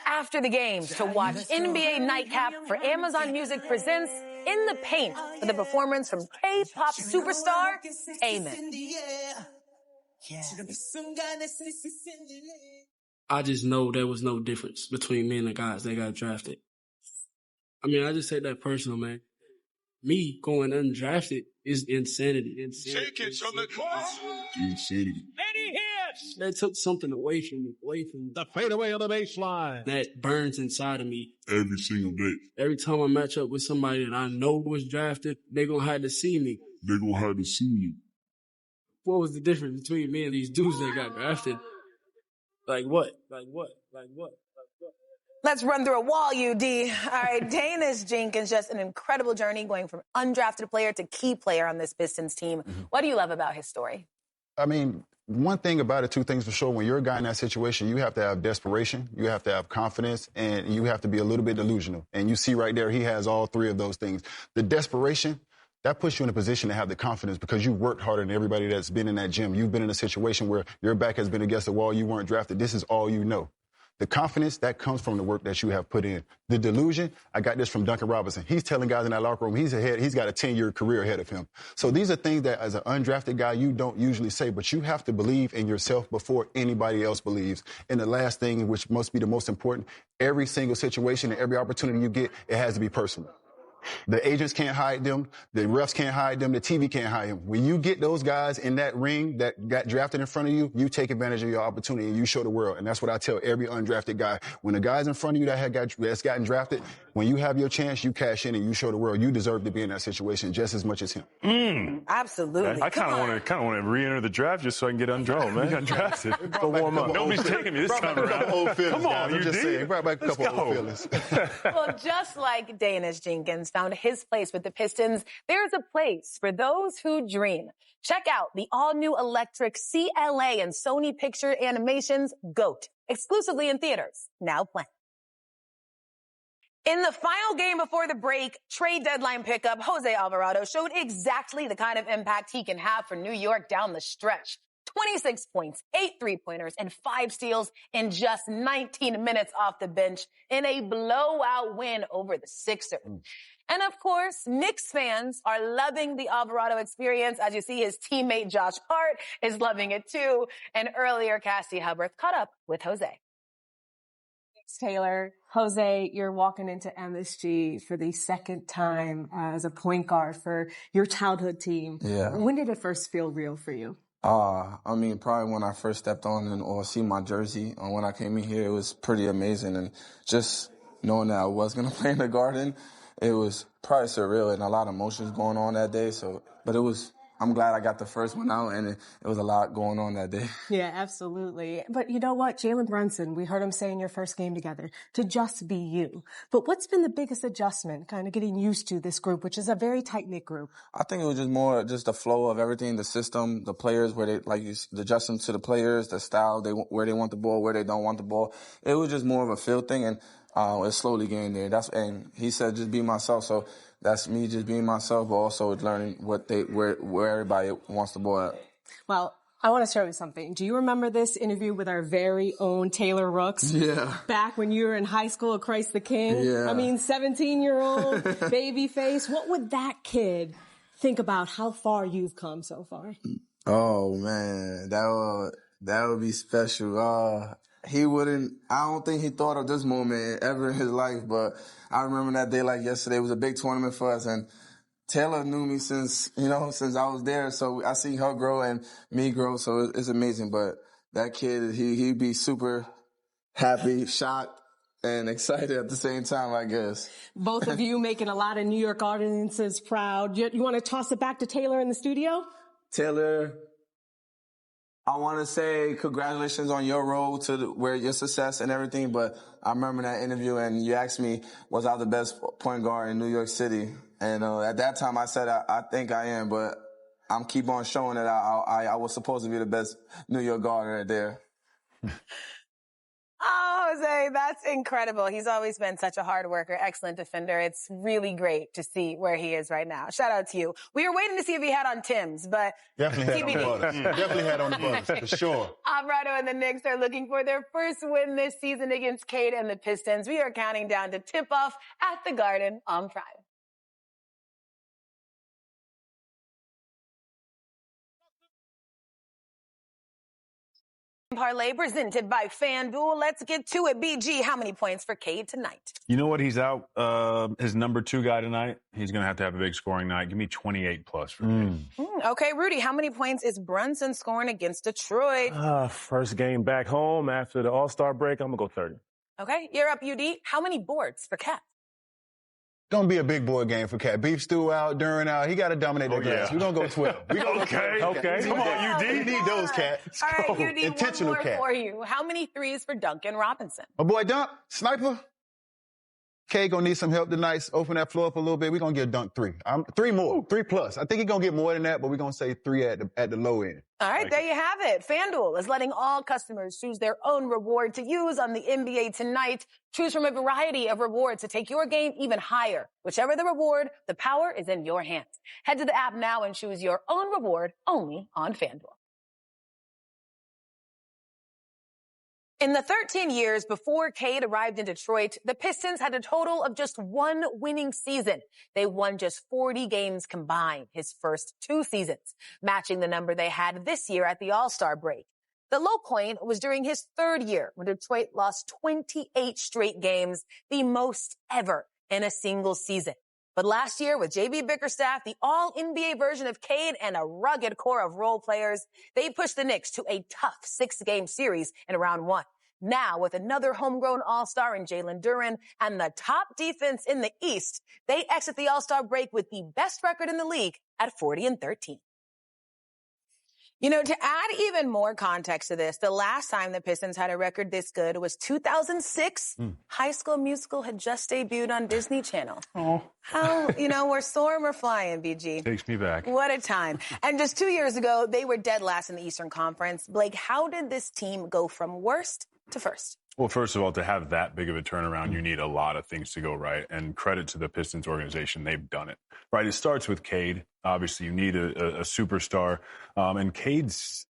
after the games to watch NBA Nightcap for Amazon Music presents In the Paint with a performance from K-pop superstar Taemin. I just know there was no difference between me and the guys that got drafted. I mean, I just take that personal, man. Me going undrafted is insanity. Shake it from the cross. Insanity. Many hits. That took something away from me, the fadeaway on the baseline. That burns inside of me. Every single day. Every time I match up with somebody that I know was drafted, they're going to have to see me. They're going to have to see me. What was the difference between me and these dudes that got drafted? Like what? Let's run through a wall, UD. All right, Danis Jenkins, just an incredible journey going from undrafted player to key player on this Pistons team. Mm-hmm. What do you love about his story? I mean, one thing about it, two things for sure. When you're a guy in that situation, you have to have desperation, you have to have confidence, and you have to be a little bit delusional. And you see right there, he has all three of those things. The desperation, that puts you in a position to have the confidence because you worked harder than everybody that's been in that gym. You've been in a situation where your back has been against the wall, you weren't drafted. This is all you know. The confidence, that comes from the work that you have put in. The delusion, I got this from Duncan Robinson. He's telling guys in that locker room he's got a 10-year career ahead of him. So these are things that as an undrafted guy you don't usually say, but you have to believe in yourself before anybody else believes. And the last thing, which must be the most important, every single situation and every opportunity you get, it has to be personal. The agents can't hide them. The refs can't hide them. The TV can't hide them. When you get those guys in that ring that got drafted in front of you, you take advantage of your opportunity and you show the world. And that's what I tell every undrafted guy. When the guys in front of you that's gotten drafted, when you have your chance, you cash in and you show the world you deserve to be in that situation just as much as him. Absolutely. I kind of want to re-enter the draft just so I can get undrafted, man. Got drafted. Go warm up. Nobody's taking me this time around. Come on, I'm just saying. Brought back a couple old feelings. Well, just like Danis Jenkins found his place with the Pistons, there's a place for those who dream. Check out the all-new electric CLA and Sony Picture Animations GOAT, exclusively in theaters, now playing. In the final game before the break, trade deadline pickup, Jose Alvarado showed exactly the kind of impact he can have for New York down the stretch. 26 points, 8 three-pointers, and 5 steals in just 19 minutes off the bench in a blowout win over the Sixers. And of course, Knicks fans are loving the Alvarado experience. As you see, his teammate Josh Hart is loving it too. And earlier, Cassie Hubbard caught up with Jose. Thanks, Taylor. Jose, you're walking into MSG for the second time as a point guard for your childhood team. Yeah. When did it first feel real for you? I mean, probably when I first stepped on or see my jersey. When I came in here, it was pretty amazing. And just knowing that I was going to play in the Garden, it was probably surreal and a lot of emotions going on that day. But I'm glad I got the first one out, and it was a lot going on that day. Yeah, absolutely. But you know what? Jalen Brunson, we heard him say in your first game together, to just be you. But what's been the biggest adjustment, kind of getting used to this group, which is a very tight-knit group? I think it was just more just the flow of everything, the system, the players, where they, like, the adjustment to the players, the style, where they want the ball, where they don't want the ball. It was just more of a feel thing, and it's slowly getting there. And he said just be myself, so that's me just being myself, but also learning where everybody wants the ball at. Well, I want to show you something. Do you remember this interview with our very own Taylor Rooks? Yeah. Back when you were in high school at Christ the King? Yeah. I mean, 17-year-old, baby face. What would that kid think about how far you've come so far? Oh, man, that would be special. I don't think he thought of this moment ever in his life, but I remember that day like yesterday. It was a big tournament for us, and Taylor knew me since I was there, so I seen her grow and me grow, so it's amazing. But that kid, he'd be super happy, shocked, and excited at the same time, I guess. Both of you making a lot of New York audiences proud. You want to toss it back to Taylor in the studio? Taylor, I want to say congratulations on your road to where your success and everything, but I remember that interview and you asked me, was I the best point guard in New York City? And at that time I said, I think I am, but I'm keep on showing that I was supposed to be the best New York guard right there. Oh, Jose, that's incredible. He's always been such a hard worker, excellent defender. It's really great to see where he is right now. Shout out to you. We were waiting to see if he had on Tim's, but definitely had on the butters. Definitely had on the butters, for sure. Alvarado and the Knicks are looking for their first win this season against Cade and the Pistons. We are counting down to tip-off at the Garden on Friday. Parlay presented by FanDuel. Let's get to it. BG, how many points for Cade tonight? You know what? He's out. His number 2 guy tonight. He's going to have a big scoring night. Give me 28 plus for Cade. Okay, Rudy, how many points is Brunson scoring against Detroit? First game back home after the All-Star break, I'm going to go 30. Okay, you're up, UD. How many boards for Cat? Gonna be a big boy game for Cat. Beef stew out, Duren out. He got to dominate that glass. We're gonna go 12. We gonna okay. Go 12. Okay. Come on, UD. We need those, Cat. All right, UD, intentional one more Cat for you. How many threes for Duncan Robinson? My boy Dunk, sniper. K gonna need some help tonight. Open that floor up a little bit. We're gonna get Dunk 3. 3 more, 3 plus. I think he's gonna get more than that, but we're gonna say 3 at the low end. All right, there you have it. FanDuel is letting all customers choose their own reward to use on the NBA tonight. Choose from a variety of rewards to take your game even higher. Whichever the reward, the power is in your hands. Head to the app now and choose your own reward only on FanDuel. In the 13 years before Cade arrived in Detroit, the Pistons had a total of just 1 winning season. They won just 40 games combined, his first 2 seasons, matching the number they had this year at the All-Star break. The low point was during his 3rd year when Detroit lost 28 straight games, the most ever in a single season. But last year, with J.B. Bickerstaff, the all-NBA version of Cade, and a rugged core of role players, they pushed the Knicks to a tough 6-game series in round 1. Now, with another homegrown all-star in Jalen Duren and the top defense in the East, they exit the all-star break with the best record in the league at 40-13. You know, to add even more context to this, the last time the Pistons had a record this good was 2006. High School Musical had just debuted on Disney Channel. Oh. How, we're soaring, we're flying, BG. Takes me back. What a time. And just 2 years ago, they were dead last in the Eastern Conference. Blake, how did this team go from worst to first? Well, first of all, to have that big of a turnaround, you need a lot of things to go right. And credit to the Pistons organization, they've done it. Right, it starts with Cade. Obviously, you need a superstar. And Cade's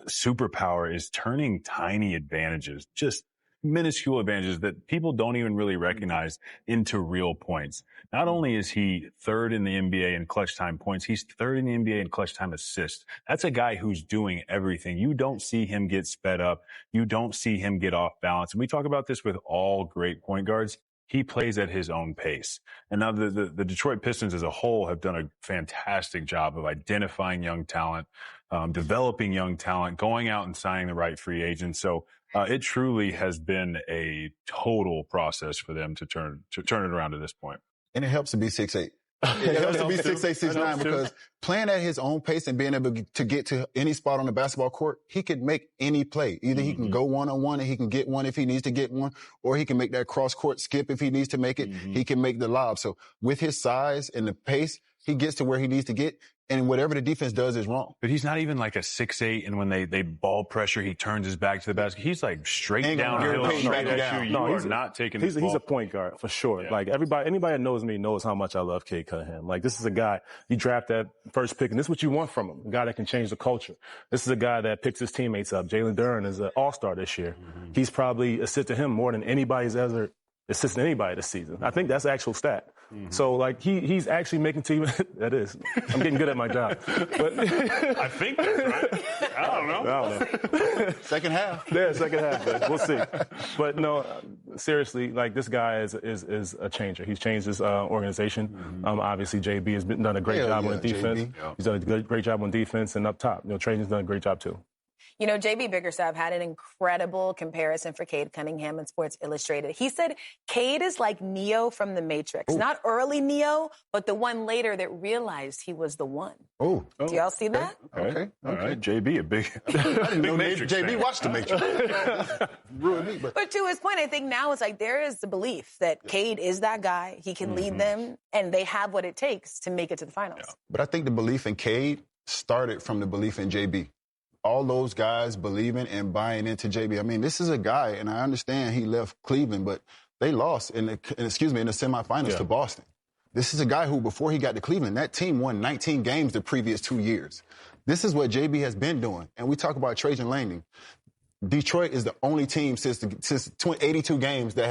superpower is turning tiny advantages, just minuscule advantages that people don't even really recognize, into real points. Not only is he 3rd in the NBA in clutch time points, he's 3rd in the NBA in clutch time assists. That's a guy who's doing everything. You don't see him get sped up. You don't see him get off balance. And we talk about this with all great point guards. He plays at his own pace. And now the Detroit Pistons as a whole have done a fantastic job of identifying young talent, developing young talent, going out and signing the right free agents. So it truly has been a total process for them to turn it around to this point. And it helps to be 6'8". It helps to be 6'8", 6'9", because playing at his own pace and being able to get to any spot on the basketball court, he can make any play. Either he can go one-on-one and he can get one if he needs to get one, or he can make that cross-court skip if he needs to make it. He can make the lob. So with his size and the pace, he gets to where he needs to get, and whatever the defense does is wrong. But he's not even like a 6'8", and when they ball pressure, he turns his back to the basket. He's like straight downhill, straight at you. He's not taking his ball. He's a point guard for sure. Yeah. Like anybody that knows me knows how much I love Cade Cunningham. Like, this is a guy, you draft that first pick, and this is what you want from him. A guy that can change the culture. This is a guy that picks his teammates up. Jalen Duren is an all-star this year. He's probably assisted him more than anybody's ever assisted anybody this season. I think that's actual stat. So, like, he's actually making team. That is. I'm getting good at my job. But I think that's right. I don't know. Second half. Yeah, second half. Man. We'll see. But no, seriously, like, this guy is a changer. He's changed his organization. Obviously, JB has done a great job on defense. He's done a great job on defense, and up top, Trajan's done a great job too. You know, J.B. Bickerstaff had an incredible comparison for Cade Cunningham in Sports Illustrated. He said Cade is like Neo from The Matrix. Ooh. Not early Neo, but the one later that realized he was the one. Oh. Do y'all see that? Okay. All right. J.B., a big Matrix J.B. watched The Matrix. Ruined me. But to his point, I think now it's like there is the belief that Cade is that guy. He can lead them, and they have what it takes to make it to the finals. Yeah. But I think the belief in Cade started from the belief in J.B. all those guys believing and buying into JB. I mean, this is a guy, and I understand he left Cleveland, but they lost in the semifinals to Boston. This is a guy who, before he got to Cleveland, that team won 19 games the previous 2 years. This is what JB has been doing. And we talk about Trajan Langdon. Detroit is the only team since 82 games that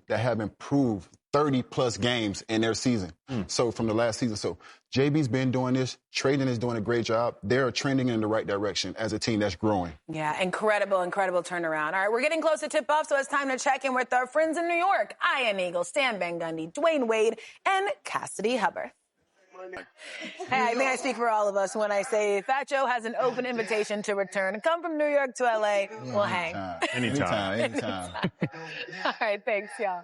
have improved 30-plus games in their season. So from the last season. So JB's been doing this. Trajan is doing a great job. They're trending in the right direction as a team that's growing. Yeah, incredible turnaround. All right, we're getting close to tip-off, so it's time to check in with our friends in New York. Ian Eagle, Stan Van Gundy, Dwayne Wade, and Cassidy Hubbard. Hey, I think I speak for all of us when I say Fat Joe has an open invitation to return. Come from New York to L.A., we'll hang. Anytime. All right, thanks, y'all.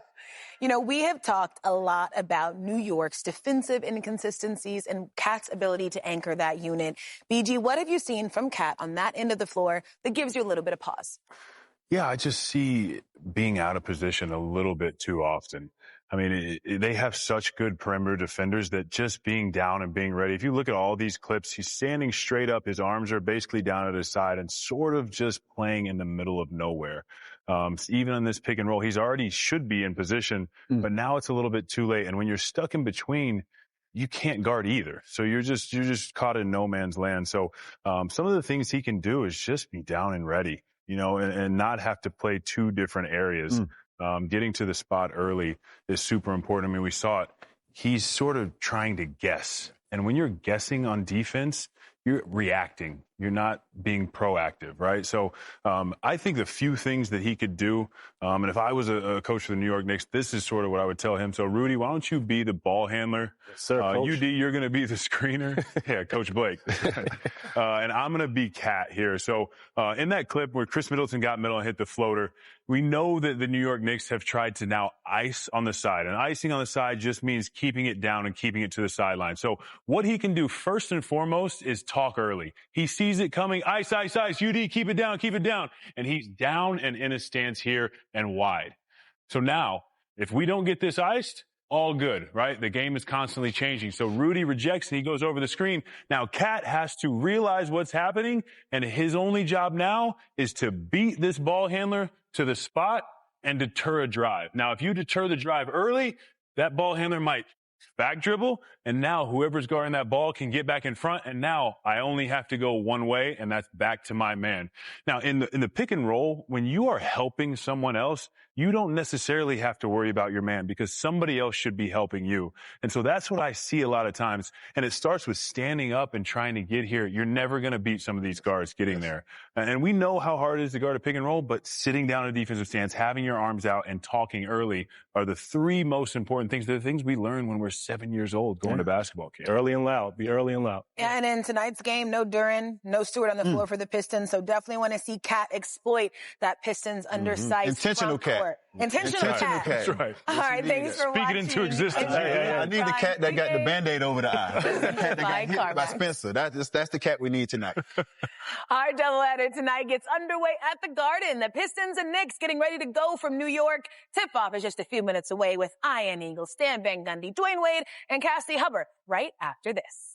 You know, we have talked a lot about New York's defensive inconsistencies and Cat's ability to anchor that unit. BG, what have you seen from Cat on that end of the floor that gives you a little bit of pause? Yeah, I just see being out of position a little bit too often. I mean, they have such good perimeter defenders that just being down and being ready. If you look at all these clips, he's standing straight up. His arms are basically down at his side and sort of just playing in the middle of nowhere. Even on this pick and roll, he's already should be in position, but now it's a little bit too late. And when you're stuck in between, you can't guard either. So you're just caught in no man's land. So some of the things he can do is just be down and ready, you know, and not have to play two different areas. Getting to the spot early is super important. I mean, we saw it. He's sort of trying to guess. And when you're guessing on defense, you're reacting. You're not being proactive, right? So I think the few things that he could do, and if I was a coach for the New York Knicks, this is sort of what I would tell him. So, Rudy, why don't you be the ball handler? Yes, sir, Coach. UD, you're going to be the screener. Yeah, Coach Blake. And I'm going to be Cat here. So in that clip where Chris Middleton got middle and hit the floater, we know that the New York Knicks have tried to now ice on the side. And icing on the side just means keeping it down and keeping it to the sideline. So what he can do first and foremost is talk early. He sees it coming. Ice, ice, ice. UD, keep it down, keep it down. And he's down and in a stance here and wide. So now, if we don't get this iced, all good, right? The game is constantly changing. So Rudy rejects and he goes over the screen. Now Cat has to realize what's happening, and his only job now is to beat this ball handler to the spot and deter a drive. Now, if you deter the drive early, that ball handler might back dribble, and now whoever's guarding that ball can get back in front, and now I only have to go one way, and that's back to my man. Now, in the pick and roll, when you are helping someone else, you don't necessarily have to worry about your man because somebody else should be helping you. And so that's what I see a lot of times. And it starts with standing up and trying to get here. You're never going to beat some of these guards getting there. And we know how hard it is to guard a pick and roll, but sitting down in a defensive stance, having your arms out, and talking early are the three most important things. They're the things we learn when we're 7 years old going to basketball camp. Early and loud. Be early and loud. Yeah, and in tonight's game, no Duren, no Stewart on the floor for the Pistons. So definitely want to see Cat exploit that Pistons undersized Intentional front court. Cat. Intentional Cat. That's right. All right, thanks for watching. Speak it into existence. I need the cat that got the Band-Aid over the eye. The cat that got hit by Spencer. That's the cat we need tonight. Our doubleheader tonight gets underway at the Garden. The Pistons and Knicks getting ready to go from New York. Tip-off is just a few minutes away with Ian Eagle, Stan Van Gundy, Dwayne Wade, and Cassidy Hubbard right after this.